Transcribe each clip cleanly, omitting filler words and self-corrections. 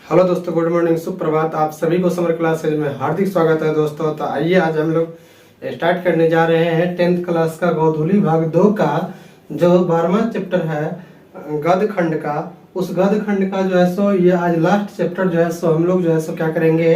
Hello दोस्तों, good morning, सुप्रभात। आप सभी को समर क्लासेज में हार्दिक स्वागत है दोस्तों। तो आइए आज हम लोग स्टार्ट करने जा रहे हैं 10th क्लास का गोधूली भाग 2 का जो 12वां चैप्टर है गद्य खंड का। उस गद्य खंड का जो है सो ये आज लास्ट चैप्टर जो है सो हम लोग जो है सो क्या करेंगे,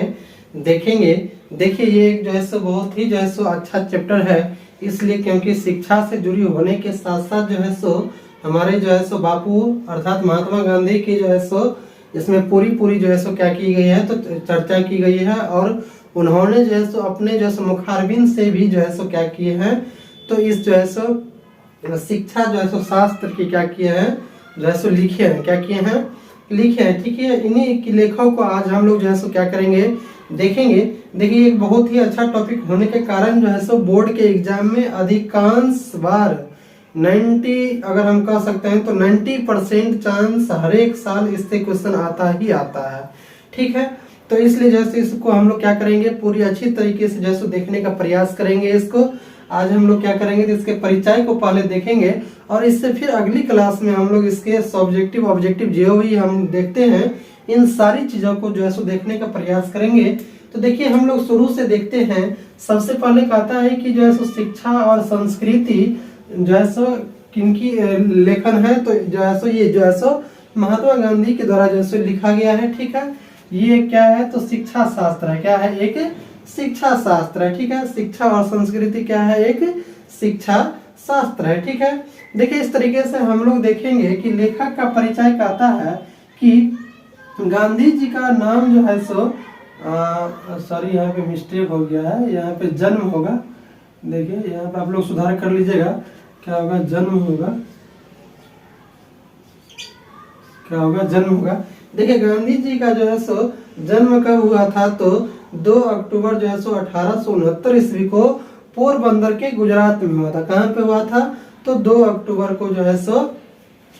देखेंगे। देखिए ये जो है सो बहुत ही जो है सो अच्छा चैप्टर है, इसलिए क्योंकि शिक्षा से जुड़ी होने के साथ साथ जो है सो हमारे जो है सो बापू अर्थात महात्मा गांधी की जो है सो इसमें पूरी जो है सो क्या की गई है, तो चर्चा की गई है। और उन्होंने जो है सो अपने जो है सो मुखारबिन से भी जो है सो क्या किए हैं, तो इस जो है सो शिक्षा जो है सो शास्त्र की क्या किए हैं, जो है सो लिखे हैं। क्या किए हैं? लिखे हैं। ठीक है, इन्हीं की लेखों को आज हम लोग जो है सो क्या करेंगे, देखेंगे। देखिए एक बहुत ही अच्छा टॉपिक होने के कारण जो है सो बोर्ड के एग्जाम में अधिकांश बार 90 अगर हम कह सकते हैं तो 90% चांस हर एक साल इससे क्वेश्चन आता ही आता है। ठीक है, तो इसलिए जैसे इसको हम लोग क्या करेंगे, पूरी अच्छी तरीके से जैसे देखने का प्रयास करेंगे। इसको आज हम लोग क्या करेंगे, तो इसके परिचय को पहले देखेंगे और इससे फिर अगली क्लास में हम लोग इसके सब्जेक्टिव ऑब्जेक्टिव जो भी हम देखते हैं, इन सारी चीजों को जो है सो देखने का प्रयास करेंगे। तो देखिए हम लोग शुरू से देखते हैं। सबसे पहले कहता है कि जो है सो शिक्षा और संस्कृति जो है सो किनकी लेखन है, तो जो है सो ये जो है सो महात्मा गांधी के द्वारा जो है सो लिखा गया है। ठीक है, ये क्या है, तो शिक्षा शास्त्र है। क्या है? एक शिक्षा शास्त्र है। ठीक है, शिक्षा और संस्कृति क्या है, एक शिक्षा शास्त्र है। ठीक है, देखिए इस तरीके से हम लोग देखेंगे कि लेखक का परिचय कहता है कि गांधी जी का नाम जो है सो सॉरी यहाँ पे मिस्टेक हो गया है, यहाँ पे जन्म होगा। देखिए यहाँ पे आप लोग सुधार कर लीजिएगा। क्या होगा? जन्म होगा। क्या होगा? जन्म होगा। देखिए गांधी जी का जो है सो जन्म कब हुआ था, तो 2 अक्टूबर जो है सो 1869 ईस्वी को पोरबंदर के गुजरात में हुआ था। कहाँ पे हुआ था? तो 2 अक्टूबर को जो है सो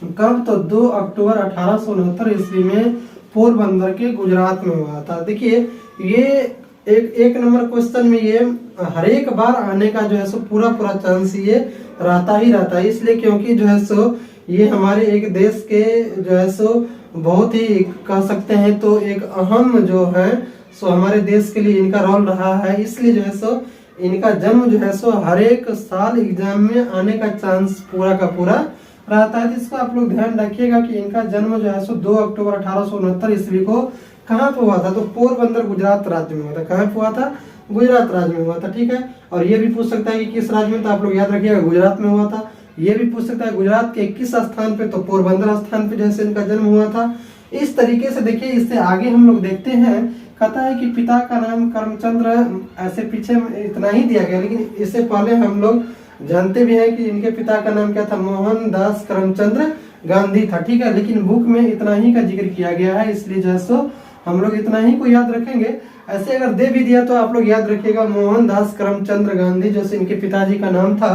कब, तो 2 अक्टूबर 1869 ईस्वी में पोरबंदर के गुजरात में हुआ था। देखिए ये एक नंबर क्वेश्चन में ये हर एक बार आने का जो है सो पूरा चांस ये रहता ही रहता है, इसलिए क्योंकि जो है सो ये हमारे एक देश के जो है सो बहुत ही कह सकते हैं तो एक अहम जो है सो हमारे देश के लिए इनका रोल रहा है। इसलिए जो है सो इनका जन्म जो है सो हर एक साल एग्जाम में आने का चांस पूरा का पूरा रहता है। इसको आप लोग ध्यान रखिएगा कि इनका जन्म जो है सो 2 अक्टूबर 1869 ईस्वी को कहाँ पे हुआ था, तो पोरबंदर गुजरात राज्य में हुआ था। कहाँ पे हुआ था? गुजरात राज्य में हुआ था। ठीक है, और ये भी पूछ सकता है कि किस राज्य में, तो आप लोग याद रखिएगा गुजरात में हुआ था। ये भी पूछ सकता है गुजरात के किस स्थान पे, तो पोरबंदर स्थान पे जैसे इनका जन्म हुआ था। इस तरीके से देखिए इससे आगे हम लोग देखते हैं। कहता है कि पिता का नाम करमचंद्र, ऐसे पीछे इतना ही दिया गया, लेकिन इससे पहले हम लोग जानते भी हैं कि इनके पिता का नाम क्या था, मोहनदास करमचंद्र गांधी था। ठीक है, लेकिन बुक में इतना ही का जिक्र किया गया है, इसलिए जो है सो हम लोग इतना ही को याद रखेंगे। ऐसे अगर दे भी दिया तो आप लोग याद रखिएगा मोहनदास करमचंद्र गांधी जैसे इनके पिताजी का नाम था।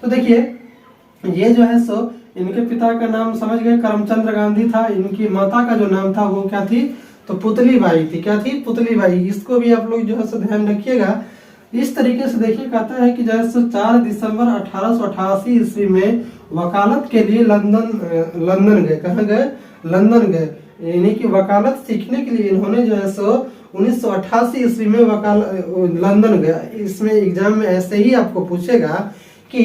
तो देखिए ये जो है सो इनके पिता का नाम समझ गए, करमचंद्र गांधी था। इनकी माता का जो नाम था वो क्या थी, तो पुतली बाई थी। क्या थी? पुतली बाई। इसको भी आप लोग जो है सो ध्यान रखिएगा। इस तरीके से देखिए कहता है कि जो है सो 4 दिसंबर 1888 ईस्वी में वकालत के लिए लंदन गए। कहाँ गए? लंदन गए। यानी कि वकालत सीखने के लिए इन्होंने जो है सो 1988 ईस्वी में लंदन गया। इसमें एग्जाम में ऐसे ही आपको पूछेगा कि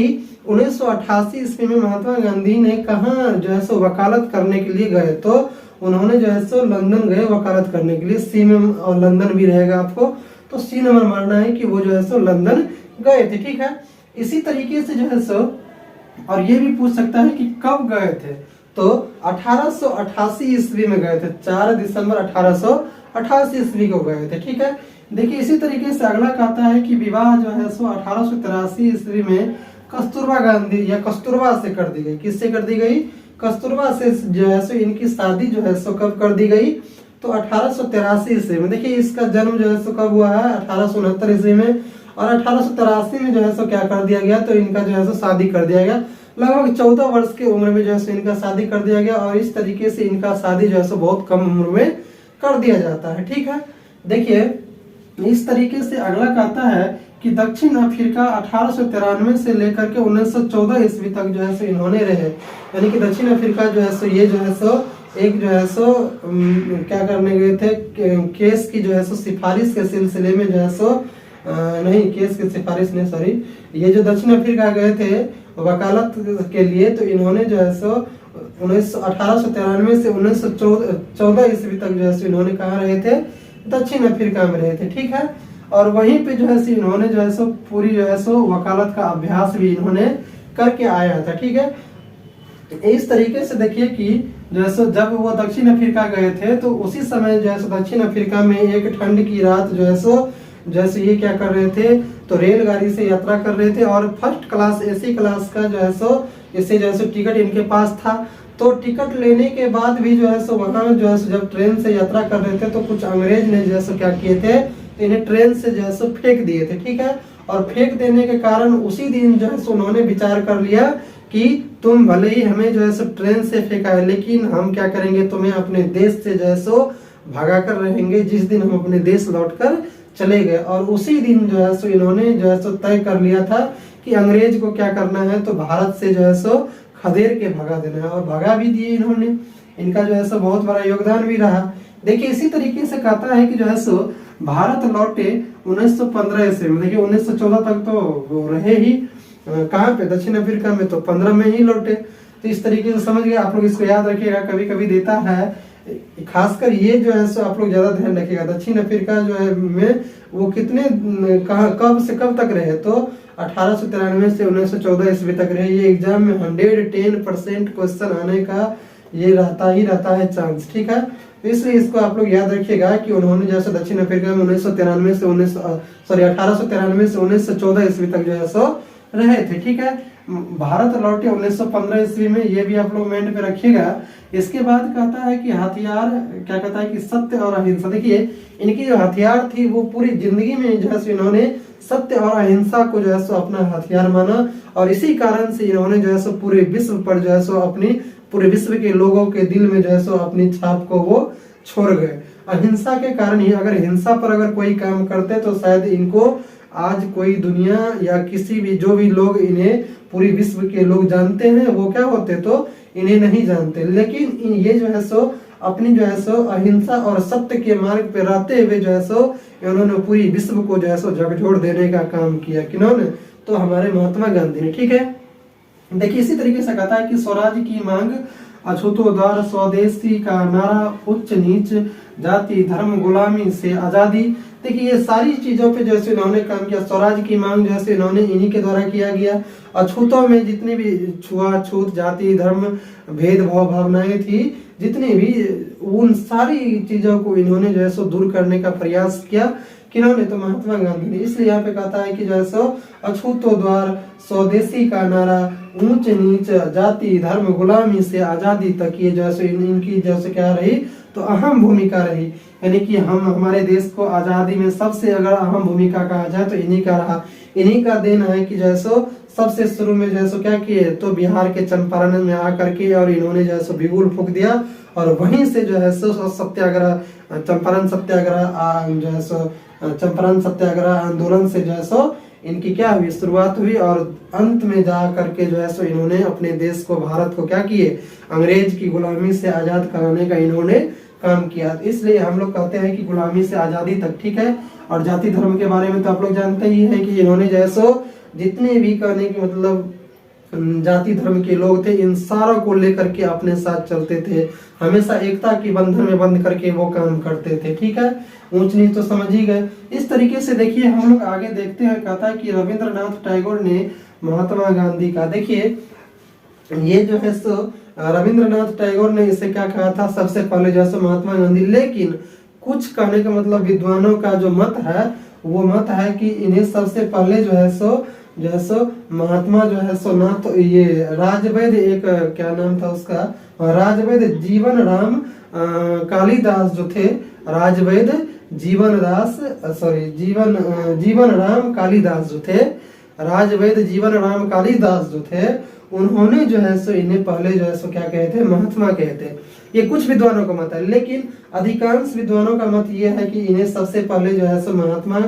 1988 ईस्वी में महात्मा गांधी ने कहाँ जो है सो वकालत करने के लिए गए, तो उन्होंने जो है सो लंदन गए वकालत करने के लिए। सी में और लंदन भी रहेगा आपको, तो सी नंबर मानना है कि वो जो है सो लंदन गए थे। ठीक है, इसी तरीके से जो है सो और ये भी पूछ सकता है कि कब गए थे, तो 1888 ईस्वी में गए थे। 4 दिसंबर 1888 ईस्वी को गए थे। ठीक है, देखिए इसी तरीके से अगला कहता है कि विवाह जो है सो 1883 ईस्वी में कस्तूरबा गांधी या कस्तूरबा से कर दी गई। किससे कर दी गई? कस्तूरबा से जो है सो इनकी शादी जो है सो कब कर दी गई, तो 1883 ईस्वी में। देखिए इसका जन्म जो है सो कब हुआ है, 1869 ईस्वी में, और 1883 में जो है सो क्या कर दिया गया, तो इनका जो है सो शादी कर दिया गया। लगभग 14 वर्ष की उम्र में जो है सो इनका शादी कर दिया गया, और इस तरीके से इनका शादी जो है सो बहुत कम उम्र में कर दिया जाता है। ठीक है, देखिए इस तरीके से अगला कहता है कि दक्षिण अफ्रीका 1893 से लेकर के 1914 ईस्वी तक जो है सो इन्होंने रहे। यानी कि दक्षिण अफ्रीका जो है सो ये जो है सो एक जो है सो क्या करने गए थे, केस की जो है सो सिफारिश के सिलसिले में जो है सो नहीं, केस की सिफारिश नहीं, सॉरी, ये जो दक्षिण अफ्रीका गए थे वकालत के लिए, तो इन्होंने जो है सो 1893 से 1914 ईस्वी तक जो है सो इन्होंने कहाँ रहे थे, दक्षिण अफ्रीका में रहे थे, ठीक है। और वहीं पे जो है सो इन्होंने जो है सो पूरी जो है सो वकालत का अभ्यास भी इन्होंने करके आया था, ठीक है। इस तरीके से देखिए कि जो है सो जब वो दक्षिण अफ्रीका गए थे तो उसी समय जो है सो दक्षिण अफ्रीका में एक ठंड की रात जो है सो जैसे ये क्या कर रहे थे, तो रेलगाड़ी से यात्रा कर रहे थे और फर्स्ट क्लास एसी क्लास का जो है सो इससे जो है सो टिकट इनके पास था। तो टिकट लेने के बाद भी जो है सो वहाँ जो है सो जब ट्रेन से यात्रा कर रहे थे तो कुछ अंग्रेज ने जो है सो क्या किए थे, तो इन्हें ट्रेन से जो है सो फेंक दिए थे, ठीक है। और फेंक देने के कारण उसी दिन जो है सो उन्होंने विचार कर लिया कि तुम भले ही हमें जो है सो ट्रेन से फेंका है, लेकिन हम क्या करेंगे, तुम्हें अपने देश से जो है सो भागा कर रहेंगे जिस दिन हम अपने देश लौटकर चले गए। और उसी दिन जो है सो इन्होंने जो है सो तय कर लिया था कि अंग्रेज को क्या करना है, तो भारत से जो है सो खदेड़ के भगा देना है, और भगा भी दिए इन्होंने। इनका जो है सो बहुत बड़ा योगदान भी रहा। देखिए इसी तरीके से कहता है कि जो है सो भारत लौटे 1915 ईस्वी में। देखिए 1914 तक तो वो रहे ही कहाँ पे, दक्षिण अफ्रीका में, तो 15 में ही लौटे। तो इस तरीके से समझ गए आप लोग, इसको याद रखिएगा, कभी कभी देता है, खासकर ये जो है सो आप लोग ज्यादा ध्यान रखिएगा। दक्षिण अफ्रीका जो है में वो कितने कहाँ कब से कब तक रहे, तो 1893 से 1914 ईस्वी तक रहे। ये एग्जाम में 110% क्वेश्चन आने का ये रहता है चांस, ठीक है। इसलिए इसको आप लोग याद रखिएगा कि उन्होंने जैसे दक्षिण अफ्रीका में 1893 से 1914 ईस्वी तक जो है सो रहे थे, ठीक है। भारत लौटे 1915 ईस्वी में, ये भी आप लोग माइंड पे रखिएगा। इसके बाद कहता है कि हथियार, क्या कहता है कि सत्य और अहिंसा। देखिए इनकी जो हथियार थी वो पूरी जिंदगी में जो है सो इन्होंने सत्य और अहिंसा को जो है सो अपना हथियार माना, और इसी कारण से इन्होंने जो है सो पूरे विश्व पर जो है सो अपनी पूरे विश्व के लोगों के दिल में जो है सो अपनी छाप को वो छोड़ गए। अहिंसा के कारण ही, अगर हिंसा पर अगर कोई काम करते तो शायद इनको आज कोई दुनिया या किसी भी जो भी लोग इन्हें पूरी विश्व के लोग जानते हैं वो क्या होते, तो इन्हें नहीं जानते। लेकिन ये जो है सो अपनी जो है सो अहिंसा और सत्य के मार्ग पे रहते हुए जो है सो इन्होंने पूरी विश्व को जो है सो झकझोर देने का काम किया। किन्होंने, तो हमारे महात्मा गांधी ने, ठीक है। देखिए इसी तरीके से कहता है कि स्वराज की मांग, अछूतोद्वार, स्वदेशी का नारा, उच्च नीच जाति धर्म गुलामी से आजादी। देखिए ये सारी चीजों पे जैसे इन्होंने काम किया। स्वराज की मांग जैसे इन्होंने इन्हीं के द्वारा किया गया। अछूतों में जितनी भी छुआछूत, जाति धर्म भेदभाव भावनाएं थी, जितनी भी, उन सारी चीजों को इन्होंने जो है सो दूर करने का प्रयास किया। किन्होंने, तो महात्मा गांधी ने। इसलिए यहाँ पे कहता है कि जो है सो अछूतो द्वार, स्वदेशी का नारा, ऊंच नीच जाति धर्म गुलामी से आजादी तक, ये जो है सो इनकी जो है क्या रही, तो अहम भूमिका रही। यानी कि हम हमारे देश को आजादी में सबसे अगर अहम भूमिका कहा जाए तो इन्हीं का रहा। इन्हीं का देन है कि जो है सो सबसे शुरू में जो है सो क्या किए, तो बिहार के चंपारण में आकर के और इन्होंने जो है सो बिगुल फूंक दिया, और वहीं से जो है सो सत्याग्रह, चंपारण सत्याग्रह जो है सो चंपारण सत्याग्रह आंदोलन से जो है सो इनकी क्या हुई, शुरुआत हुई। और अंत में जा करके जो है सो इन्होंने अपने देश को, भारत को क्या किए, अंग्रेज की गुलामी से आजाद कराने का इन्होंने काम किया। इसलिए हम लोग कहते हैं कि गुलामी से आजादी तक, ठीक है। और जाति धर्म के बारे में तो आप लोग जानते ही हैं कि इन्होंने जो है सो जितने भी कहने की मतलब जाति धर्म के लोग थे, इन सारों को लेकर के अपने साथ चलते थे, हमेशा एकता की बंधन में बंध करके वो काम करते थे, ठीक है। ऊंच नीच तो समझ ही गए। इस तरीके से देखिए हम लोग आगे देखते हैं। कहता है कि रविंद्रनाथ टैगोर ने महात्मा गांधी का, देखिए ये जो है सो रविंद्रनाथ टैगोर ने इसे क्या कहा था, सबसे पहले जो है महात्मा गांधी। लेकिन कुछ कहने का मतलब विद्वानों का जो मत है वो मत है कि इन्हें सबसे पहले जो है सो महात्मा जो है सो, ना तो ये राजवैद, एक क्या नाम था उसका, राजवैद जीवन राम कालिदास जो थे, राजवैद जीवन राम कालिदास जो थे, राजवैद जीवन राम कालिदास जो थे, उन्होंने जो है सो इन्हें पहले जो है सो क्या कहे थे, महात्मा कहे थे। ये कुछ विद्वानों का मत है, लेकिन अधिकांश विद्वानों का मत ये है कि इन्हें सबसे पहले जो है सो महात्मा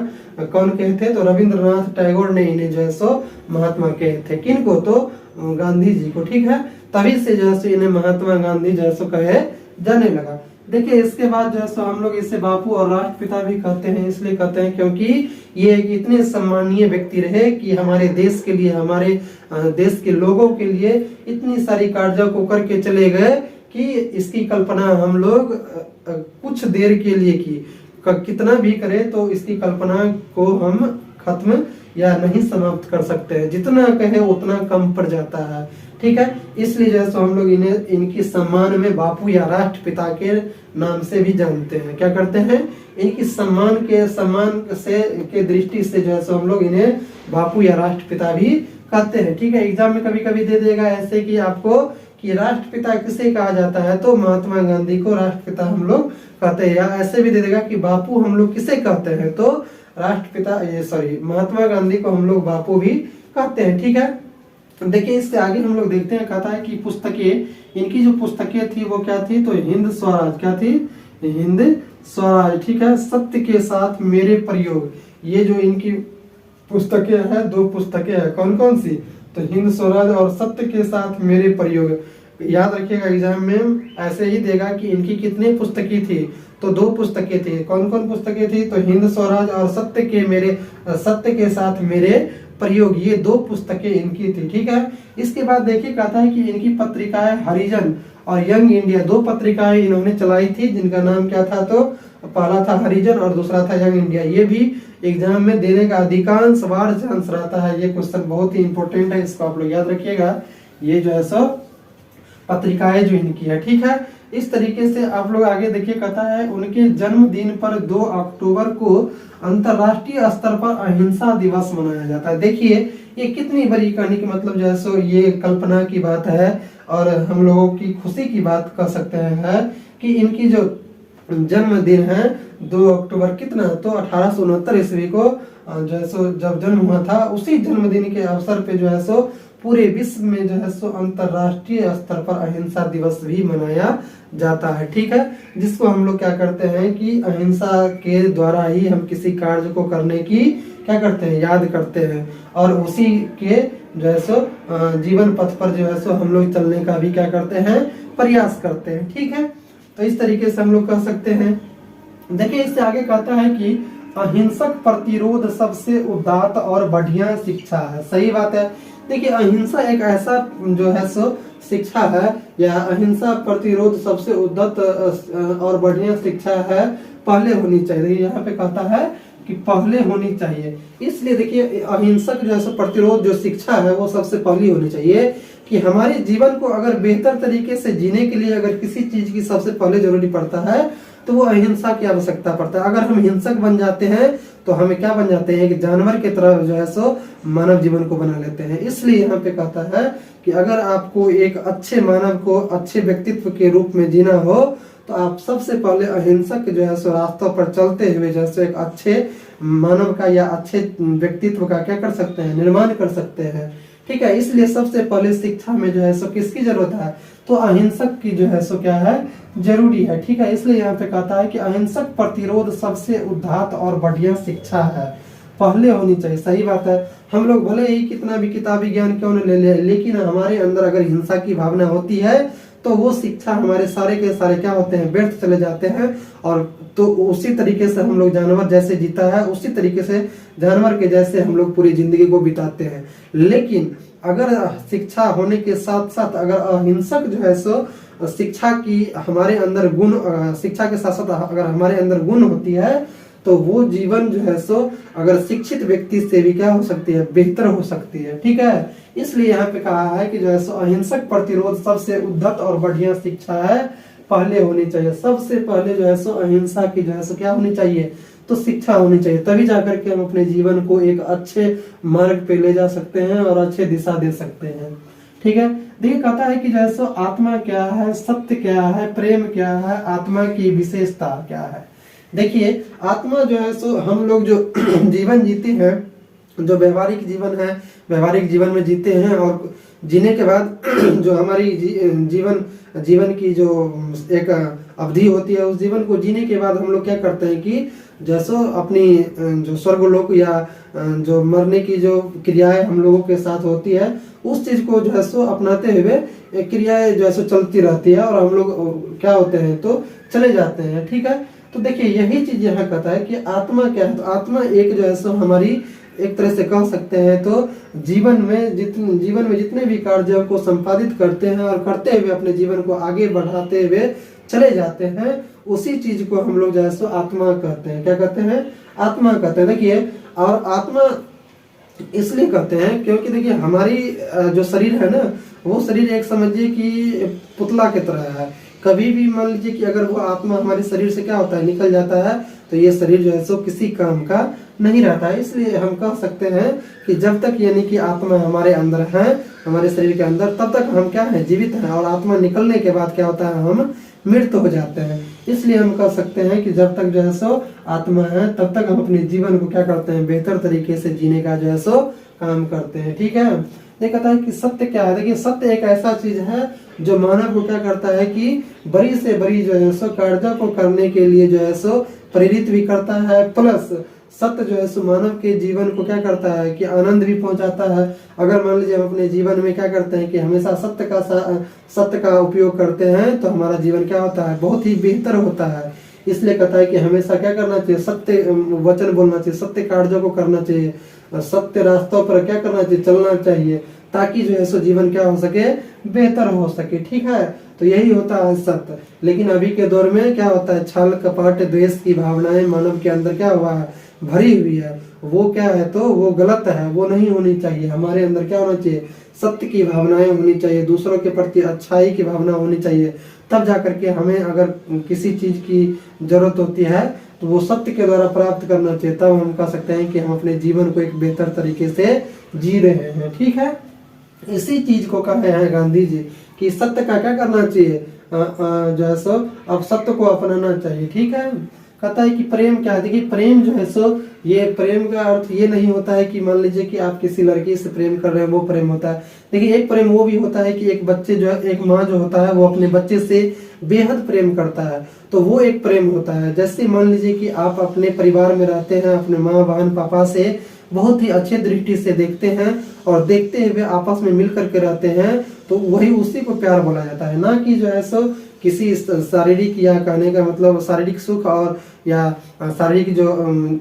कौन कहे थे, तो रविंद्रनाथ टैगोर ने इन्हें जो है सो महात्मा कहे थे। किनको, तो गांधी जी को, ठीक है। तभी से जो है सो इन्हें महात्मा गांधी जो है सो कहे जाने लगा। देखिए इसके बाद जो है सो हम लोग इसे बापू और राष्ट्रपिता भी कहते हैं, इसलिए कहते हैं क्योंकि ये एक इतने सम्मानीय व्यक्ति रहे कि हमारे देश के लिए, हमारे देश के लोगों के लिए इतनी सारी कार्यों को करके चले गए कि इसकी कल्पना हम लोग कुछ देर के लिए की, कितना भी करें तो इसकी कल्पना को हम खत्म या नहीं समाप्त कर सकते हैं, जितना कहे उतना कम पड़ जाता है। ठीक है, इसलिए जैसे हम लोग इन्हें इनकी सम्मान में बापू या राष्ट्रपिता के नाम से भी जानते हैं। क्या करते हैं, इनकी सम्मान से के दृष्टि से जो है हम लोग इन्हें बापू या राष्ट्रपिता भी कहते हैं। ठीक है, एग्जाम में कभी कभी दे देगा ऐसे कि आपको कि राष्ट्रपिता किसे कहा जाता है, तो महात्मा गांधी को राष्ट्रपिता हम लोग कहते हैं, या ऐसे भी दे देगा कि बापू हम लोग किसे कहते हैं, तो राष्ट्रपिता महात्मा गांधी को हम लोग बापू भी कहते हैं। ठीक है, देखिए इससे आगे हम लोग देखते हैं, कहता है कि पुस्तकें, इनकी जो पुस्तकें थी वो क्या थी, तो हिंद स्वराज, क्या थी, हिंद स्वराज। ठीक है, सत्य के साथ मेरे प्रयोग, ये जो इनकी पुस्तकें हैं, दो पुस्तकें हैं, कौन कौन सी, तो हिंद स्वराज और सत्य के साथ मेरे प्रयोग। याद रखिएगा एग्जाम में ऐसे ही देगा कि इनकी कितनी पुस्तकें थी, तो दो पुस्तकें थी। कौन कौन पुस्तकें थी, तो हिंद स्वराज और सत्य के साथ मेरे प्रयोग, ये दो पुस्तकें इनकी थी। ठीक है, इसके बाद देखिए कहता है कि इनकी पत्रिकाएं हरिजन और यंग इंडिया, दो पत्रिकाएं इन्होंने चलाई थी, जिनका नाम क्या था, तो पहला था हरिजन और दूसरा था यंग इंडिया। ये भी एग्जाम में देने का अधिकांश बार चांस रहता है, ये क्वेश्चन बहुत ही इंपॉर्टेंट है, इसको आप लोग याद रखिएगा। ये जो है सो पत्रिकाएं जो इनकी है। ठीक है, इस तरीके से आप लोग आगे देखिए, कहता है उनके जन्मदिन पर 2 अक्टूबर को अंतरराष्ट्रीय स्तर पर अहिंसा दिवस मनाया जाता है। देखिए ये कितनी बड़ी कहानी की, मतलब जो है सो ये कल्पना की बात है और हम लोगों की खुशी की बात कर सकते हैं कि इनकी जो जन्मदिन है 2 अक्टूबर कितना, तो 1869 ईस्वी को जो है सो जब जन्म हुआ था, उसी जन्मदिन के अवसर पे जो है सो पूरे विश्व में जो है सो अंतरराष्ट्रीय स्तर पर अहिंसा दिवस भी मनाया जाता है। ठीक है, जिसको हम लोग क्या करते हैं कि अहिंसा के द्वारा ही हम किसी कार्य को करने की क्या करते हैं, याद करते हैं, और उसी के जो है सो जीवन पथ पर जो है सो हम लोग चलने का भी क्या करते हैं, प्रयास करते हैं। ठीक है, तो इस तरीके से हम लोग कह सकते हैं। देखिए इससे आगे कहता है कि अहिंसक प्रतिरोध सबसे उदात्त और बढ़िया शिक्षा है। सही बात है। देखिए अहिंसा एक ऐसा जो है सो शिक्षा है, या अहिंसा प्रतिरोध सबसे उद्दत और बढ़िया शिक्षा है, पहले होनी चाहिए। यहाँ पे कहता है कि पहले होनी चाहिए, इसलिए देखिए अहिंसक जो है प्रतिरोध जो शिक्षा है वो सबसे पहली होनी चाहिए, कि हमारे जीवन को अगर बेहतर तरीके से जीने के लिए अगर किसी चीज की सबसे पहले जरूरी पड़ता है तो वो अहिंसा की आवश्यकता पड़ता है। अगर हम हिंसक बन जाते हैं तो हमें क्या बन जाते हैं, एक जानवर की तरह जो है सो मानव जीवन को बना लेते हैं। इसलिए यहाँ पे कहता है कि अगर आपको एक अच्छे मानव को अच्छे व्यक्तित्व के रूप में जीना हो तो आप सबसे पहले अहिंसक जो है सो रास्तों पर चलते हुए जैसे एक अच्छे मानव का या अच्छे व्यक्तित्व का क्या कर सकते हैं, निर्माण कर सकते हैं। ठीक है, इसलिए सबसे पहले शिक्षा में जो है सो किसकी जरूरत है, तो अहिंसक की जो है सो क्या है, जरूरी है। ठीक है, इसलिए यहाँ पे कहता है कि अहिंसक प्रतिरोध सबसे उदात्त और बढ़िया शिक्षा है, पहले होनी चाहिए। सही बात है, हम लोग भले ही कितना भी किताबी ज्ञान क्यों न ले ले, लेकिन हमारे अंदर अगर हिंसा की भावना होती है तो वो शिक्षा हमारे सारे के सारे क्या होते हैं, व्यर्थ चले जाते हैं। और तो उसी तरीके से हम लोग जानवर जैसे जीता है उसी तरीके से जानवर के जैसे हम लोग पूरी जिंदगी को बिताते हैं। लेकिन अगर शिक्षा होने के साथ साथ अगर अहिंसक जो है सो शिक्षा की हमारे अंदर गुण, शिक्षा के साथ साथ अगर हमारे अंदर गुण होती है तो वो जीवन जो है सो अगर शिक्षित व्यक्ति से भी क्या हो सकती है, बेहतर हो सकती है। ठीक है, इसलिए यहाँ पे कहा है कि जो है सो अहिंसक प्रतिरोध सबसे उद्दत और बढ़िया शिक्षा है, पहले होनी चाहिए। सबसे पहले जो है सो अहिंसा की जो है सो क्या होनी चाहिए, तो शिक्षा होनी चाहिए, तभी जाकर के हम अपने जीवन को एक अच्छे मार्ग पे ले जा सकते हैं और अच्छे दिशा दे सकते हैं। ठीक है, देखिए कहता है कि जो है सो आत्मा क्या है, सत्य क्या है, प्रेम क्या है, आत्मा की विशेषता क्या है। देखिए आत्मा जो है सो हम लोग जो जीवन जीते हैं, जो व्यवहारिक जीवन है, व्यवहारिक जीवन में जीते हैं और जीने के बाद जो हमारी जीवन की जो एक अवधि होती है, उस जीवन को जीने के बाद हम लोग क्या करते हैं कि जैसो अपनी जो स्वर्गलोक या जो मरने की जो क्रियाएं हम लोगों के साथ होती है, उस चीज को जो है सो अपनाते हुए क्रियाएं जो है सो चलती रहती है, और हम लोग क्या होते हैं तो चले जाते हैं। ठीक है, तो देखिए यही चीज यहाँ कहता है कि आत्मा क्या है। तो आत्मा एक जो है सो हमारी एक तरह से कह सकते हैं तो जीवन में जितने भी कार्यों को संपादित करते हैं और करते हुए अपने जीवन को आगे बढ़ाते हुए चले जाते हैं, उसी चीज को हम लोग जो है सो आत्मा कहते हैं। क्या कहते हैं? आत्मा कहते हैं। देखिए, और आत्मा इसलिए कहते हैं क्योंकि देखिए हमारी जो शरीर है ना, वो शरीर एक समझिए कि पुतला की तरह है। कभी भी मान लीजिए कि अगर वो आत्मा हमारे शरीर से क्या होता है, निकल जाता है, तो ये शरीर जो है सो किसी काम का नहीं रहता है। इसलिए हम कह सकते हैं कि जब तक यानी कि आत्मा हमारे अंदर है, हमारे शरीर के अंदर, तब तक हम क्या है, जीवित हैं। और आत्मा निकलने के बाद क्या होता है, हम मृत हो जाते हैं। इसलिए हम कह सकते हैं कि जब तक जो है सो आत्मा है, तब तक हम अपने जीवन को क्या करते हैं, बेहतर तरीके से जीने का जो है सो काम करते हैं। ठीक है, ये कहता है कि सत्य क्या है। देखिए, सत्य एक ऐसा चीज है जो मानव को क्या करता है कि बड़ी से बड़ी जो है सो कार्यों को करने के लिए जो है सो प्रेरित भी करता है। प्लस सत्य जो है सो मानव के जीवन को क्या करता है कि आनंद भी पहुंचाता है। अगर मान लीजिए हम अपने जीवन में क्या करते हैं कि हमेशा सत्य का उपयोग करते हैं, तो हमारा जीवन क्या होता है, बहुत ही बेहतर होता है। इसलिए कहता है कि हमेशा क्या करना चाहिए, सत्य वचन बोलना चाहिए, सत्य कार्यों को करना चाहिए, सत्य रास्तों पर क्या करना चाहिए, चलना चाहिए, ताकि जो है सो जीवन क्या हो सके, बेहतर हो सके। ठीक है, तो यही होता है सत्य। लेकिन अभी के दौर में क्या होता है, छल कपट द्वेष की भावनाएं मानव के अंदर क्या हुआ है, भरी हुई है। वो क्या है, तो वो गलत है, वो नहीं होनी चाहिए। हमारे अंदर क्या होना चाहिए, सत्य की भावनाएं होनी चाहिए, दूसरों के प्रति अच्छाई की भावना होनी चाहिए। तब जाकर के हमें अगर किसी चीज की जरूरत होती है, तो वो सत्य के द्वारा प्राप्त करना चाहिए। तब हम कह सकते हैं कि हम अपने जीवन को एक बेहतर तरीके से जी रहे हैं। ठीक है, इसी चीज को कहे हैं गांधी जी कि सत्य का क्या करना चाहिए, जो है सो अब सत्य को अपनाना चाहिए। ठीक है, कहता है कि प्रेम क्या है। देखिए, प्रेम जो है सो, ये प्रेम का अर्थ ये नहीं होता है कि मान लीजिए कि आप किसी लड़की से प्रेम कर रहे हैं, वो प्रेम होता है। देखिए, एक प्रेम वो भी होता है कि एक बच्चे जो है, एक माँ जो होता है, वो अपने बच्चे से बेहद प्रेम करता है, तो वो एक प्रेम होता है। जैसे मान लीजिए कि आप अपने परिवार में रहते हैं, अपने माँ बहन पापा से बहुत ही अच्छे दृष्टि से देखते हैं, और देखते हुए आपस में मिल करके रहते हैं, तो वही उसी को प्यार बोला जाता है। ना कि जो है सो किसी शारीरिक, या कहने का मतलब शारीरिक सुख और या शारीरिक जो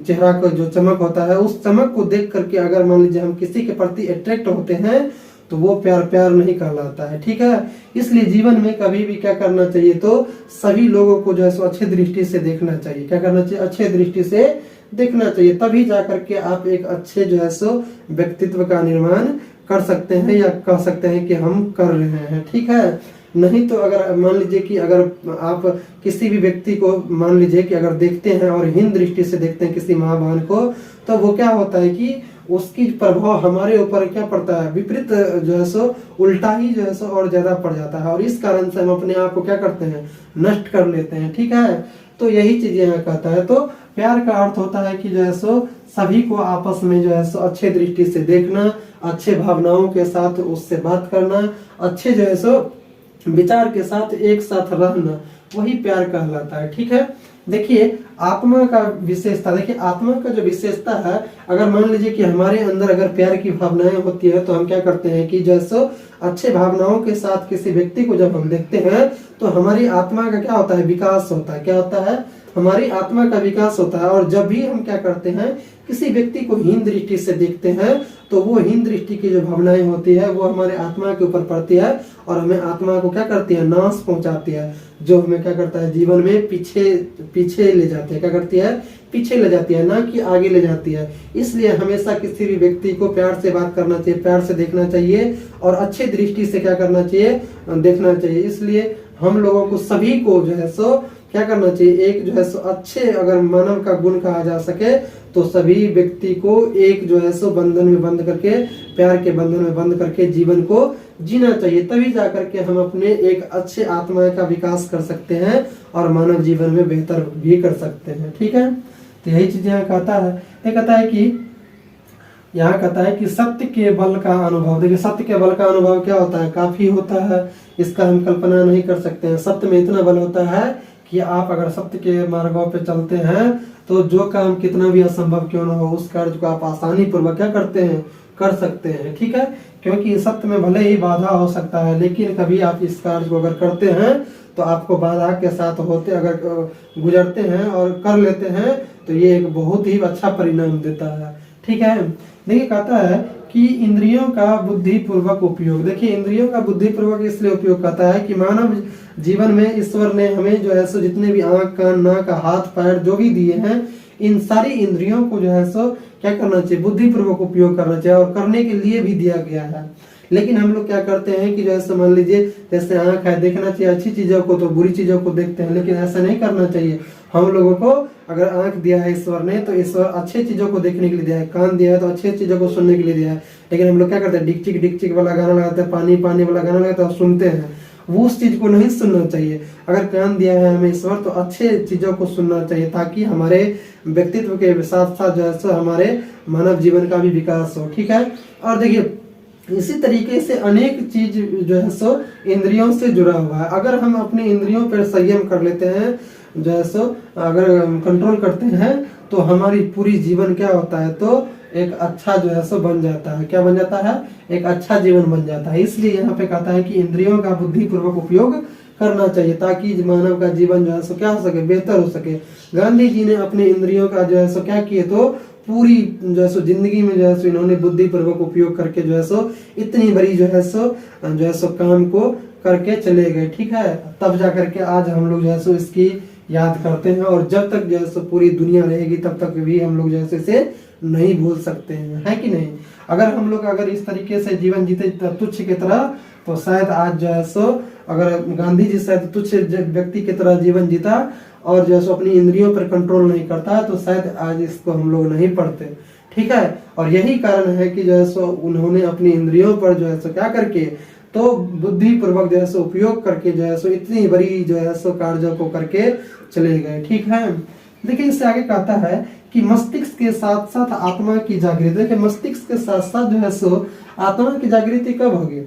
चेहरा का जो चमक होता है, उस चमक को देख करके अगर मान लीजिए हम किसी के प्रति अट्रैक्ट होते हैं, तो वो प्यार नहीं कहलाता है। ठीक है, इसलिए जीवन में कभी भी क्या करना चाहिए, तो सभी लोगों को जो है सो अच्छे दृष्टि से देखना चाहिए। क्या करना चाहिए, अच्छे दृष्टि से देखना चाहिए। तभी जाकर के आप एक अच्छे जो है सो व्यक्तित्व का निर्माण कर सकते हैं, या कह सकते हैं कि हम कर रहे हैं। ठीक है, नहीं तो अगर मान लीजिए कि अगर आप किसी भी व्यक्ति को मान लीजिए कि अगर देखते हैं और हीन दृष्टि से देखते हैं किसी माँ बहन को, तो वो क्या होता है कि उसकी प्रभाव हमारे ऊपर क्या पड़ता है, विपरीत जो है सो उल्टा ही जो है सो और ज्यादा पड़ जाता है, और इस कारण से हम अपने आप को क्या करते हैं, नष्ट कर लेते हैं। ठीक है, तो यही चीज यहाँ कहता है। तो प्यार का अर्थ होता है कि जो है सो सभी को आपस में जो है सो अच्छे दृष्टि से देखना, अच्छे भावनाओं के साथ उससे बात करना, अच्छे जो है सो विचार के साथ एक साथ रहना, वही प्यार कहलाता है। ठीक है, देखिए आत्मा का विशेषता, देखिए आत्मा का जो विशेषता है, अगर मान लीजिए कि हमारे अंदर अगर प्यार की भावनाएं होती है, तो हम क्या करते हैं कि जैसे अच्छे भावनाओं के साथ किसी व्यक्ति को जब हम देखते हैं, तो हमारी आत्मा का क्या होता है, विकास होता है। क्या होता है, हमारी आत्मा का विकास होता है। और जब भी हम क्या करते हैं, किसी व्यक्ति को हीन दृष्टि से देखते हैं, तो वो हीन दृष्टि की जो भावनाएं होती है, वो हमारे आत्मा के ऊपर पड़ती है, और हमें आत्मा को क्या करती है, नाश पहुंचाती है, जो हमें क्या करता है, जीवन में पीछे ले जाती है। क्या करती है, पीछे ले जाती है, ना कि आगे ले जाती है। इसलिए हमेशा किसी भी व्यक्ति को प्यार से बात करना चाहिए, प्यार से देखना चाहिए, और अच्छे दृष्टि से क्या करना चाहिए, देखना चाहिए। इसलिए हम लोगों को सभी को जो है सो क्या करना चाहिए, एक जो है सो अच्छे अगर मानव का गुण कहा जा सके, तो सभी व्यक्ति को एक जो है सो बंधन में बंद करके, प्यार के बंधन में बंद करके जीवन को जीना चाहिए। तभी जाकर के हम अपने एक अच्छे आत्मा का विकास कर सकते हैं, और मानव जीवन में बेहतर भी कर सकते हैं। ठीक है, तो यही चीज यहाँ कहता है। ये कहता है कि यहाँ कहता है कि सत्य के बल का अनुभव। देखिए, सत्य के बल का अनुभव क्या होता है, काफी होता है, इसका हम कल्पना नहीं कर सकते हैं। सत्य में इतना बल होता है कि आप अगर सत्य के मार्गों पे चलते हैं तो जो काम कितना भी असंभव क्यों ना हो उस कार्य को आप आसानी पूर्वक क्या करते हैं, कर सकते हैं। ठीक है, क्योंकि सत्य में भले ही बाधा हो सकता है, लेकिन कभी आप इस कार्य को अगर करते हैं तो आपको बाधा के साथ होते अगर गुजरते हैं और कर लेते हैं तो ये एक बहुत ही अच्छा परिणाम देता है। ठीक है, देखिए कहता है कि इंद्रियों का बुद्धि पूर्वक उपयोग। देखिए इंद्रियों का बुद्धि पूर्वक इसलिए उपयोग करता है कि मानव जीवन में ईश्वर ने हमें जो है सो जितने भी आंख, कान, नाक, हाथ, पैर जो भी दिए हैं, इन सारी इंद्रियों को जो है सो क्या करना चाहिए, बुद्धि पूर्वक उपयोग करना चाहिए और करने के लिए भी दिया गया है। लेकिन हम लोग क्या करते हैं कि जैसे मान लीजिए जैसे आंख है, देखना चाहिए अच्छी चीजों को तो बुरी चीजों को देखते हैं, लेकिन ऐसा नहीं करना चाहिए। हम लोगों को अगर आंख दिया है ईश्वर ने तो ईश्वर अच्छे चीजों को देखने के लिए दिया है, कान दिया है तो अच्छे चीजों को सुनने के लिए दिया है। लेकिन हम लोग क्या करते हैं, डिकचिक डिकचिक वाला गाना लगाते हैं, पानी पानी वाला गाना लगाते हैं और सुनते हैं, वो उस चीज को नहीं सुनना चाहिए। अगर कान दिया है हमें ईश्वर तो अच्छे चीजों को सुनना चाहिए ताकि हमारे व्यक्तित्व के साथ साथ जो है सो हमारे मानव जीवन का भी विकास हो। ठीक है, और देखिए इसी तरीके से अनेक चीज जो है सो इंद्रियों से जुड़ा हुआ है। अगर हम अपनी इंद्रियों पर संयम कर लेते हैं, जो है सो अगर कंट्रोल करते हैं तो हमारी पूरी जीवन क्या होता है, तो एक अच्छा जो है सो बन जाता है। क्या बन जाता है, एक अच्छा जीवन बन जाता है। इसलिए यहाँ पे कहता है कि इंद्रियों का बुद्धि पूर्वक उपयोग करना चाहिए ताकि मानव का जीवन जो है सो क्या हो सके, बेहतर हो सके। गांधी जी ने अपने इंद्रियों का जो है सो क्या किए, तो पूरी जो है सो जिंदगी में जो है सो इन्होंने बुद्धि पूर्वक उपयोग करके जो है सो इतनी बड़ी जो है सो काम को करके चले गए। ठीक है, तब जा करके आज हम लोग जो है सो इसकी याद करते हैं और जब तक जो है सो पूरी दुनिया रहेगी तब तक भी हम लोग जो है सो इसे नहीं भूल सकते हैं, है कि नहीं। अगर हम लोग अगर इस तरीके से जीवन जीते तुच्छ की तरह तो शायद आज जो है सो अगर गांधी जी शायद तुच्छ व्यक्ति की तरह जीवन जीता और जो है सो अपनी इंद्रियों पर कंट्रोल नहीं करता तो शायद आज इसको हम लोग नहीं पढ़ते। ठीक है, और यही कारण है कि जो है सो उन्होंने अपनी इंद्रियों पर जो है सो क्या करके, तो बुद्धि पूर्वक जो है सो उपयोग करके जो है सो इतनी बड़ी जो है सो कार्यों को करके चले गए। ठीक है, देखिए इससे आगे कहता है कि मस्तिष्क के साथ साथ आत्मा की जागृति। देखिए मस्तिष्क के साथ साथ जो है सो आत्मा की जागृति कब होगी,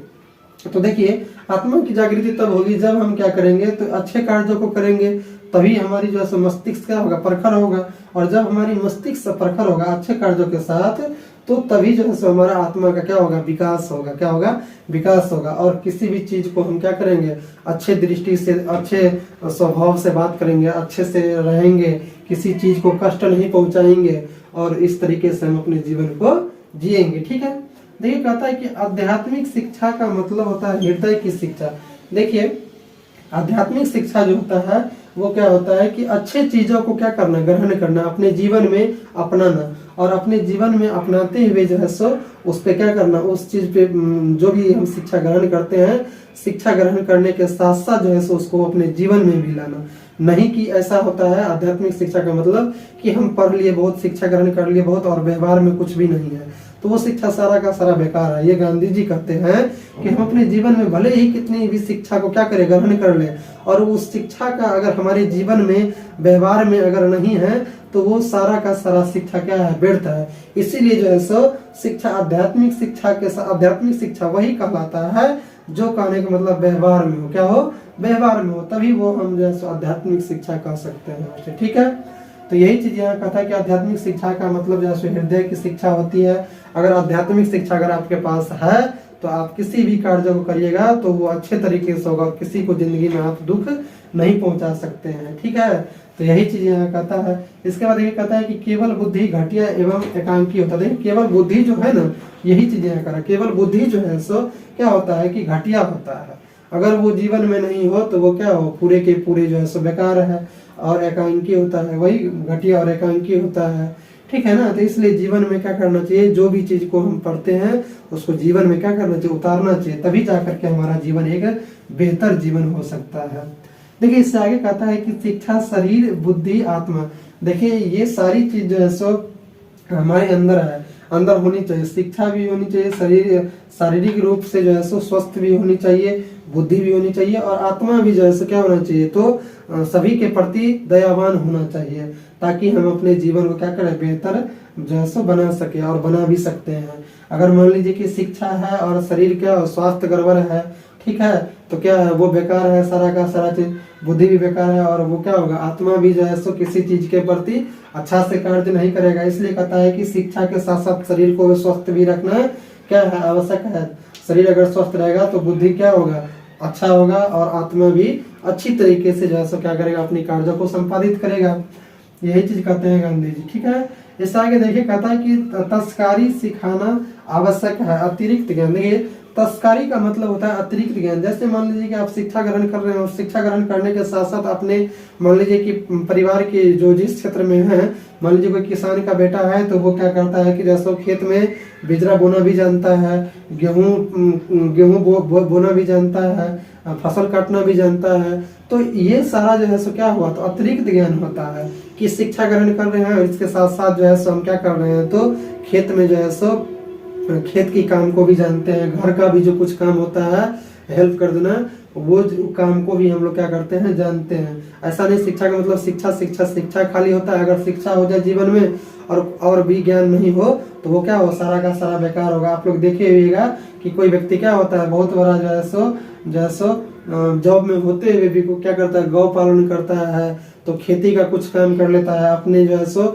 तो देखिए आत्मा की जागृति तब होगी जब हम क्या करेंगे, तो अच्छे कार्यों को करेंगे, तभी हमारी जो है सो मस्तिष्क क्या होगा, प्रखर होगा। और जब हमारी मस्तिष्क प्रखर होगा अच्छे कार्यों के साथ, तो तभी जो है सो हमारा आत्मा का क्या होगा, विकास होगा। क्या होगा, विकास होगा। और किसी भी चीज को हम क्या करेंगे, अच्छे दृष्टि से, अच्छे स्वभाव से बात करेंगे, अच्छे से रहेंगे, किसी चीज को कष्ट नहीं पहुंचाएंगे और इस तरीके से हम अपने जीवन को जिएंगे। ठीक है, देखिए कहता है कि आध्यात्मिक शिक्षा का मतलब होता है हृदय की शिक्षा। देखिए आध्यात्मिक शिक्षा जो होता है वो क्या होता है कि अच्छे चीजों को क्या करना, ग्रहण करना, अपने जीवन में अपनाना और अपने जीवन में अपनाते हुए जो है सो उस पे क्या करना, उस चीज पे जो भी हम शिक्षा ग्रहण करते हैं, शिक्षा ग्रहण करने के साथ साथ जो है सो उसको अपने जीवन में भी लाना। नहीं कि ऐसा होता है आध्यात्मिक शिक्षा का मतलब कि हम पढ़ लिए बहुत, शिक्षा ग्रहण कर लिए बहुत और व्यवहार में कुछ भी नहीं है, तो वो शिक्षा सारा का सारा बेकार है। ये गांधी जी कहते हैं कि हम अपने जीवन में भले ही कितनी भी शिक्षा को क्या करें, ग्रहण कर ले, और उस शिक्षा का अगर हमारे जीवन में व्यवहार में अगर नहीं है तो वो सारा का सारा शिक्षा क्या है, व्यर्थ है। इसीलिए जो है सो शिक्षा आध्यात्मिक शिक्षा के साथ, आध्यात्मिक शिक्षा वही कहलाता है जो कहने का मतलब व्यवहार में हो, क्या हो, व्यवहार में हो, तभी वो हम जो है सो आध्यात्मिक शिक्षा कह सकते हैं। ठीक है, तो यही चीज यहाँ कहता है कि आध्यात्मिक शिक्षा का मतलब जो है हृदय की शिक्षा होती है। अगर आध्यात्मिक शिक्षा अगर आपके पास है तो आप किसी भी कार्य को करिएगा तो वो अच्छे तरीके से होगा और किसी को जिंदगी में आप दुख नहीं पहुंचा सकते हैं। ठीक है, तो यही चीज यहाँ कहता है। इसके बाद ये कहता है कि केवल बुद्धि घटिया एवं एकांकी होता है। केवल बुद्धि जो है ना, यही चीज यहाँ करा, केवल बुद्धि जो है सो क्या होता है कि घटिया होता है। अगर वो जीवन में नहीं हो तो वो क्या हो, पूरे के पूरे जो है सो बेकार है। और एकांकी होता है, वही घटिया और एकांकी होता है। ठीक है ना, तो इसलिए जीवन में क्या करना चाहिए, जो भी चीज को हम पढ़ते हैं उसको जीवन में क्या करना चाहिए, उतारना चाहिए, तभी जाकर के हमारा जीवन एक बेहतर जीवन हो सकता है। देखिए इससे आगे कहता है कि शिक्षा शरीर, बुद्धि, आत्मा। देखिए ये सारी चीज जो है सो हमारे अंदर है, अंदर होनी चाहिए। शिक्षा भी होनी चाहिए, शरीर शारीरिक रूप से जो है सो स्वस्थ भी होनी चाहिए, बुद्धि भी होनी चाहिए और आत्मा भी जो है सो क्या होना चाहिए, तो सभी के प्रति दयावान होना चाहिए ताकि हम अपने जीवन को क्या करें, बेहतर जो है सो बना सके और बना भी सकते हैं। अगर मान लीजिए कि शिक्षा है और शरीर क्या स्वास्थ्य गड़बड़ है ठीक है। तो क्या है, वो बेकार है सारा का सारा चीज, बुद्धि भी बेकार है, और वो क्या होगा, आत्मा भी जो है सो किसी चीज के प्रति अच्छा से कार्य नहीं करेगा। इसलिए कहता है कि शिक्षा के साथ साथ शरीर को स्वस्थ भी रखना क्या है, आवश्यक है। शरीर अगर स्वस्थ रहेगा तो बुद्धि क्या होगा, अच्छा होगा, और आत्मा भी अच्छी तरीके से जो है सो क्या करेगा, अपनी कार्यों को संपादित करेगा। यही चीज कहते हैं गांधी जी, ठीक है। इस आगे देखिए, कहता है कि तस्कारी सिखाना आवश्यक है, अतिरिक्त ज्ञान। देखिए तस्कारी का मतलब होता है अतिरिक्त ज्ञान। जैसे मान लीजिए कि आप शिक्षा ग्रहण कर रहे हो, शिक्षा ग्रहण करने के साथ साथ अपने मान लीजिए कि परिवार के जो जिस क्षेत्र में है, मान लीजिए कोई किसान का बेटा है तो वो क्या करता है कि जैसे खेत में बिजरा बोना भी जानता है, गेहूं बोना भी जानता है, फसल काटना भी जानता है। तो ये सारा जो है सो क्या हुआ, तो अतिरिक्त ज्ञान होता है कि शिक्षा ग्रहण कर रहे हैं और इसके साथ साथ जो है सो हम क्या कर रहे हैं, तो खेत में जो है सो खेत की काम को भी जानते हैं, घर का भी जो कुछ काम होता है हेल्प कर देना, वो काम को भी हम लोग क्या करते हैं, जानते हैं। ऐसा नहीं शिक्षा का मतलब शिक्षा शिक्षा शिक्षा खाली होता है। अगर शिक्षा हो जाए जीवन में और भी ज्ञान नहीं हो तो वो क्या हो, सारा का सारा बेकार होगा। आप लोग देखे हुएगा कि कोई व्यक्ति क्या होता है, बहुत बड़ा जो है सो जॉब में होते हुए भी क्या करता है, गौ पालन करता है, तो खेती का कुछ काम कर लेता है, अपने जो है सो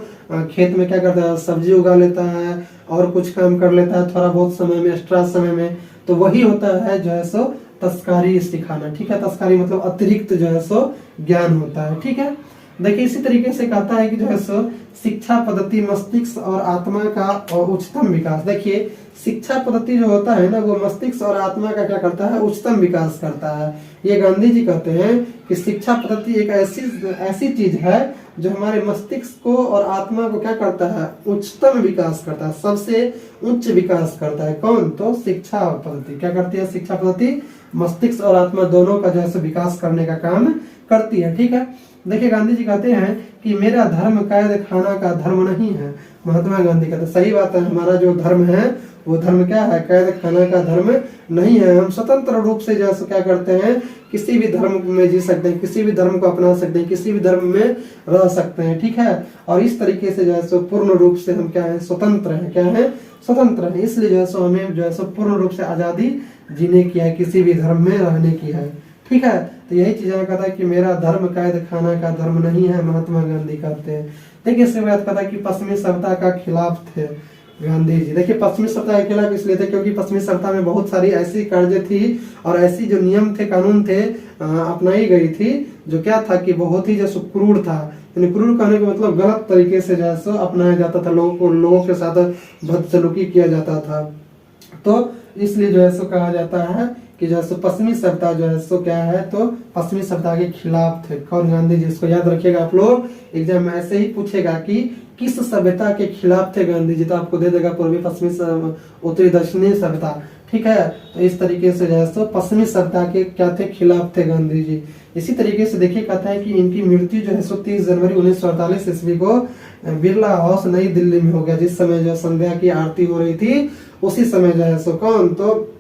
खेत में क्या करता है, सब्जी उगा लेता है और कुछ काम कर लेता है थोड़ा बहुत समय में, एक्स्ट्रा समय में। तो वही होता है जो है सो तस्कारी सिखाना, ठीक है। तस्कारी मतलब अतिरिक्त जो है सो ज्ञान होता है, ठीक है। देखिए इसी तरीके से कहता है कि जो है सो शिक्षा पद्धति मस्तिष्क और आत्मा का उच्चतम विकास। देखिए शिक्षा पद्धति जो होता है ना, वो मस्तिष्क और आत्मा का क्या करता है, उच्चतम विकास करता है। ये गांधी जी कहते हैं कि शिक्षा पद्धति एक ऐसी चीज है जो हमारे मस्तिष्क को और आत्मा को क्या करता है, उच्चतम विकास करता है, सबसे उच्च विकास करता है। कौन, तो शिक्षा पद्धति क्या करती है, शिक्षा पद्धति मस्तिष्क और आत्मा दोनों का जो है विकास करने का काम करती है, ठीक है। देखिए गांधी जी कहते हैं कि मेरा धर्म कैद खाना का धर्म नहीं है। महात्मा गांधी कहते हैं सही बात है, हमारा जो धर्म है वो धर्म क्या है, कैद खाना का धर्म नहीं है। हम स्वतंत्र रूप से जैसे क्या करते हैं, किसी भी धर्म में जी सकते हैं, किसी भी धर्म को अपना सकते हैं, किसी भी धर्म में रह सकते हैं, ठीक है। और इस तरीके से जो है सो पूर्ण रूप से हम क्या है, स्वतंत्र है, क्या है, स्वतंत्र है। इसलिए जो है सो हमें जो है सो पूर्ण रूप से आजादी जीने की है, किसी भी धर्म में रहने की है, ठीक है। तो यही चीज कहता है कि मेरा धर्म कैद खाना का धर्म नहीं है, महात्मा गांधी कहते हैं। देखिए इससे बात कहता है कि पश्चिमी सभ्यता का खिलाफ थे गांधी जी। देखिए पश्चिमी सभ्यता के खिलाफ इसलिए थे क्योंकि पश्चिमी सभ्यता में बहुत सारी ऐसी कार्य थी और ऐसी जो नियम थे, कानून थे, अपनाई गई थी, जो क्या था कि बहुत ही जो क्रूर था। क्रूर कहने का मतलब गलत तरीके से जो सो अपनाया जाता था, लोगों के साथ बदसलूकी किया जाता था। तो इसलिए जो है सो कहा जाता है कि जो है पश्चिमी सभ्यता जो है सो क्या है, तो पश्चिमी सभ्यता के खिलाफ थे। कौन, गांधी जी। इसको याद रखिएगा आप लोग, एग्जाम में ऐसे ही पूछेगा कि किस सभ्यता के खिलाफ थे गांधी जी, तो आपको दे देगा पूर्वी पश्चिमी उत्तरी दक्षिणी सभ्यता, ठीक है। तो इस तरीके से जो है सो पश्चिमी सभ्यता के क्या थे, खिलाफ थे गांधी जी। इसी तरीके से देखिए कहता है कि इनकी मृत्यु जो है सो 30 जनवरी 1948 ईस्वी को बिरला हाउस नई दिल्ली में हो गया। जिस समय जो संध्या की आरती हो रही थी उसी समय जो है सो कौन, तो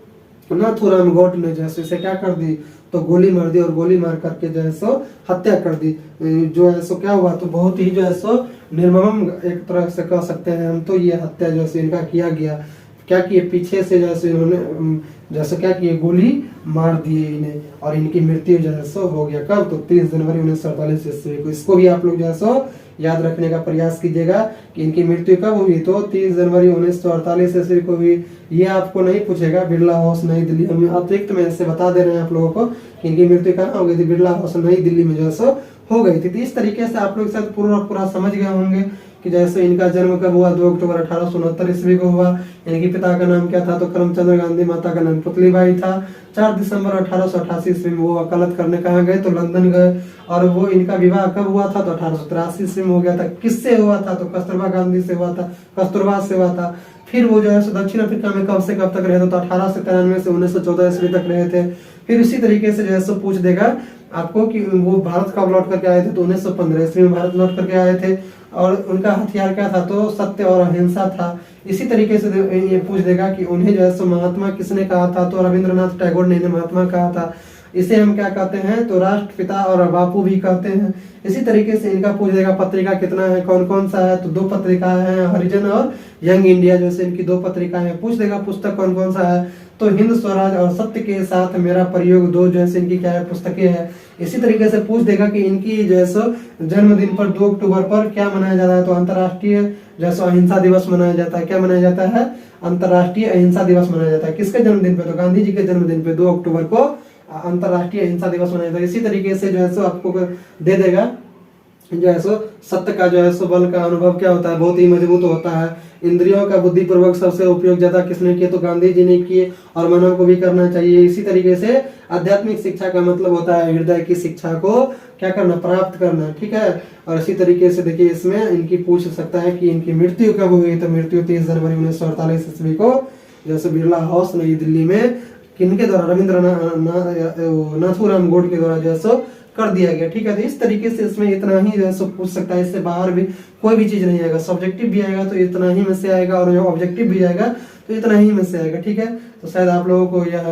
नाथूराम गौड ने जो है इसे क्या कर दी, तो गोली मार दी और गोली मार करके जो है सो हत्या कर दी। जो है सो क्या हुआ, तो बहुत ही जो है सो निर्मम एक तरह से कह सकते हैं हम, तो ये हत्या जो है इनका किया गया। क्या किए, पीछे से जैसे इन्होंने जैसे क्या किए, गोली मार दिए इन्हें, और इनकी मृत्यु जो है सो हो गया कब, तो 30 जनवरी 1948 ईस्वी को। इसको भी आप लोग जो है सो याद रखने का प्रयास कीजिएगा कि इनकी मृत्यु कब हुई, तो 30 जनवरी 1948 ईस्वी को हुई। ये आपको नहीं पूछेगा, बिरला हाउस नई दिल्ली, हम अतिरिक्त में ऐसे बता दे रहे हैं आप लोगों को कि इनकी मृत्यु कहाँ हो गई थी, बिरला हाउस नई दिल्ली में जो है सो हो गई थी। तो इस तरीके से आप लोग शायद पूरा समझ गए होंगे कि जैसे इनका जन्म कब हुआ, 2 अक्टूबर 1869 ईस्वी को हुआ। इनके पिता का नाम क्या था, तो करमचंद गांधी, माता का नाम पुतलीबाई था। 4 दिसंबर 1888 ईस्वी में वो वकालत करने कहाँ गए, तो लंदन गए। और वो इनका विवाह कब हुआ था, तो 1883 ईस्वी में हो गया था। किससे हुआ था, तो कस्तूरबा गांधी से हुआ था, कस्तूरबा से हुआ था। फिर वो जो है दक्षिण अफ्रीका में कब से कब तक रहे थे, तो 1893 से 1914 ईस्वी तक रहे थे। फिर इसी तरीके से जो है सो पूछ देगा आपको कि वो भारत कब लौट करके आए थे, तो 1915 ईस्वी में भारत लौट करके आए थे। और उनका हथियार क्या था, तो सत्य और अहिंसा था। इसी तरीके से ये पूछ देगा कि उन्हें जो है सो महात्मा किसने कहा था, तो रविंद्रनाथ टैगोर ने इन्हें महात्मा कहा था। इसे हम क्या कहते हैं, तो राष्ट्रपिता और बापू भी कहते हैं। इसी तरीके से इनका पूछ देगा पत्रिका कितना है, कौन कौन सा है, तो 2 पत्रिका है, हरिजन और यंग इंडिया जैसे इनकी 2 पत्रिका है। पूछ देगा पुस्तक कौन कौन सा है, तो हिंद स्वराज और सत्य के साथ मेरा प्रयोग 2 जैसे इनकी क्या है, पुस्तकें है। इसी तरीके से पूछ देगा कि इनकी जैसे जन्मदिन पर 2 अक्टूबर पर क्या मनाया जाता है, तो अंतर्राष्ट्रीय जैसे अहिंसा दिवस मनाया जाता है। क्या मनाया जाता है, अंतर्राष्ट्रीय अहिंसा दिवस मनाया जाता है। किसके जन्मदिन पे, तो गांधी जी के जन्मदिन पे 2 अक्टूबर को अंतर्राष्ट्रीय अहिंसा दिवस मनाया जाता है। इसी तरीके से जो है सो आपको दे देगा जो है सो सत्य का जो है सो बल का अनुभव क्या होता है, बहुत ही मजबूत होता है। इंद्रियों का बुद्धिपूर्वक सबसे उपयोग ज्यादा किसने किए, तो गांधी जी ने किए, और मानव को भी करना चाहिए। इसी तरीके से आध्यात्मिक शिक्षा का मतलब होता है हृदय की शिक्षा को क्या करना, प्राप्त करना, ठीक है। और इसी तरीके से देखिए इसमें इनकी पूछ सकता है कि इनकी मृत्यु कब हुई, तो मृत्यु 30 जनवरी 1948 ईस्वी को जैसे बिरला हाउस नई दिल्ली में किनके द्वारा, नाथूराम गोड के द्वारा जो है सो कर दिया गया, ठीक है। तो इस तरीके से इसमें इतना ही जो है सो पूछ सकता है, इससे बाहर भी कोई भी चीज नहीं आएगा। सब्जेक्टिव भी आएगा तो इतना ही में से आएगा, और जो ऑब्जेक्टिव भी आएगा तो इतना ही में से आएगा, ठीक है। तो शायद आप लोगों को यह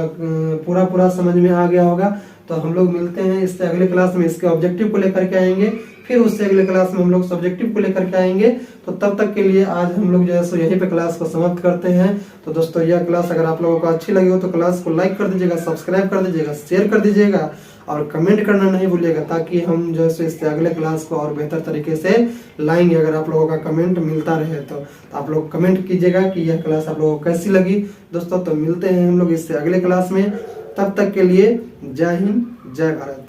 पूरा समझ में आ गया होगा। तो हम लोग मिलते हैं इससे अगले क्लास में, इसके ऑब्जेक्टिव को लेकर के आएंगे, फिर उससे अगले क्लास में हम लोग सब्जेक्टिव को लेकर के आएंगे। तो तब तक के लिए आज हम लोग जो है सो यहीं पे क्लास को समाप्त करते हैं। तो दोस्तों यह क्लास अगर आप लोगों को अच्छी लगी हो तो क्लास को लाइक कर दीजिएगा, सब्सक्राइब कर दीजिएगा, शेयर कर दीजिएगा, और कमेंट करना नहीं भूलिएगा, ताकि हम जो है इससे अगले क्लास को और बेहतर तरीके से लाएंगे। अगर आप लोगों का कमेंट मिलता रहे तो आप लोग कमेंट कीजिएगा कि यह क्लास आप लोगों को कैसी लगी। दोस्तों तो मिलते हैं हम लोग इससे अगले क्लास में, तब तक के लिए जय हिंद, जय भारत।